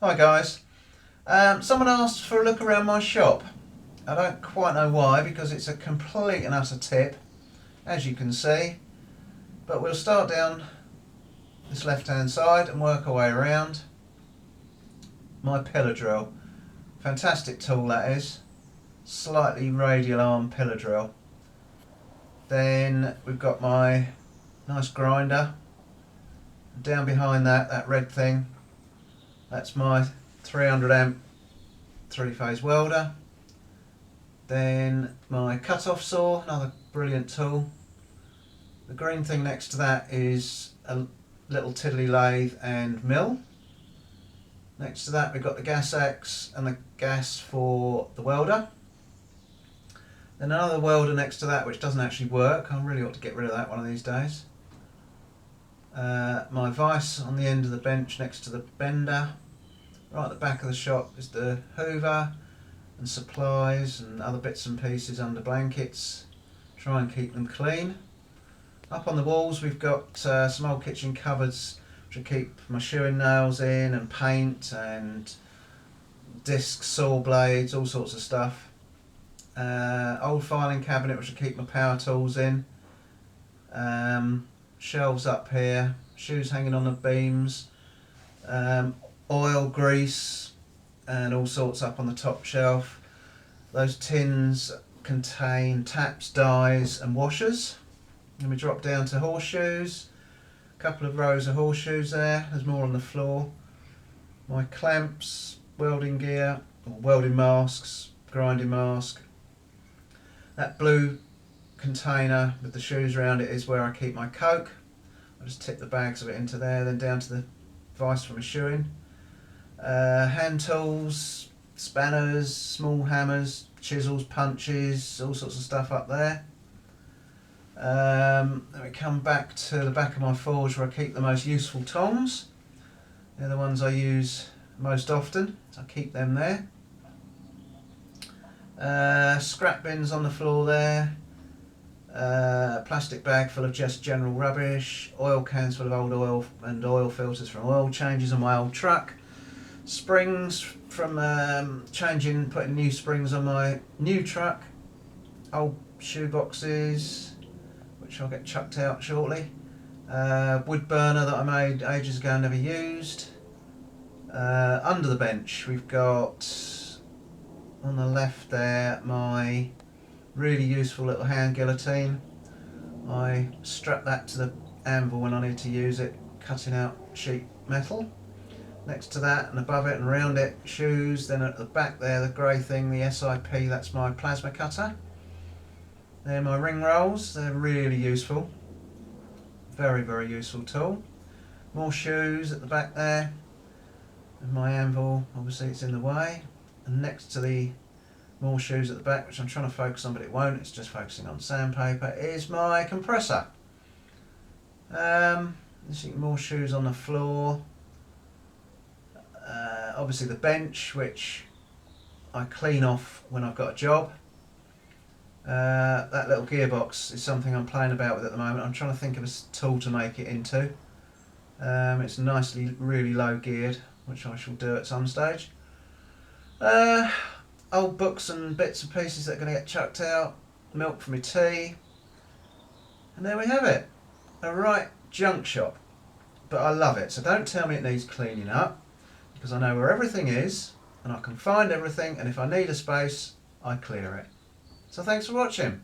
Hi guys. Someone asked for a look around my shop. I don't quite know why, because it's a complete and utter tip, as you can see. But we'll start down this left hand side and work our way around. My pillar drill. Fantastic tool that is. Slightly radial arm pillar drill. Then we've got my nice grinder. Down behind that red thing, that's my 300 amp 3-phase welder. Then my cut-off saw, another brilliant tool. The green thing next to that is a little tiddly lathe and mill. Next to that we've got the gas axe and the gas for the welder. Then another welder next to that which doesn't actually work. I really ought to get rid of that one of these days. My vise on the end of the bench next to the bender. Right at the back of the shop is the hoover and supplies and other bits and pieces under blankets. Try and keep them clean. Up on the walls we've got some old kitchen cupboards which I keep my shoeing nails in, and paint and discs, saw blades, all sorts of stuff. Old filing cabinet which I keep my power tools in. Shelves up here, shoes hanging on the beams, oil, grease and all sorts up on the top shelf. Those tins contain taps, dyes and washers. Then we drop down to horseshoes, a couple of rows of horseshoes there, there's more on the floor. My clamps, welding gear, or welding masks, grinding mask. That blue container with the shoes around it is where I keep my coke. I just tip the bags of it into there, then down to the vise for my shoeing. Hand tools, spanners, small hammers, chisels, punches, all sorts of stuff up there. Then we come back to the back of my forge where I keep the most useful tongs. They're the ones I use most often, so I keep them there. Scrap bins on the floor there. Plastic bag full of just general rubbish, oil cans full of old oil and oil filters from oil changes on my old truck, springs from putting new springs on my new truck, old shoe boxes which I'll get chucked out shortly, wood burner that I made ages ago and never used. Under the bench we've got, on the left there, my really useful little hand guillotine. I strap that to the anvil when I need to use it, cutting out sheet metal. Next to that and above it and around it, shoes. Then at the back there, the grey thing, the SIP, that's my plasma cutter. They're my ring rolls, they're really useful. Very, very useful tool. More shoes at the back there. And my anvil, obviously it's in the way. And next to the more shoes at the back, which I'm trying to focus on but it won't, it's just focusing on sandpaper, is my compressor. You see more shoes on the floor. Obviously the bench, which I clean off when I've got a job. That little gearbox is something I'm playing about with at the moment. I'm trying to think of a tool to make it into. It's nicely, really low geared, which I shall do at some stage. Old books and bits and pieces that are going to get chucked out, milk for my tea, and there we have it. A right junk shop, but I love it, so don't tell me it needs cleaning up, because I know where everything is and I can find everything, and if I need a space I clear it. So thanks for watching.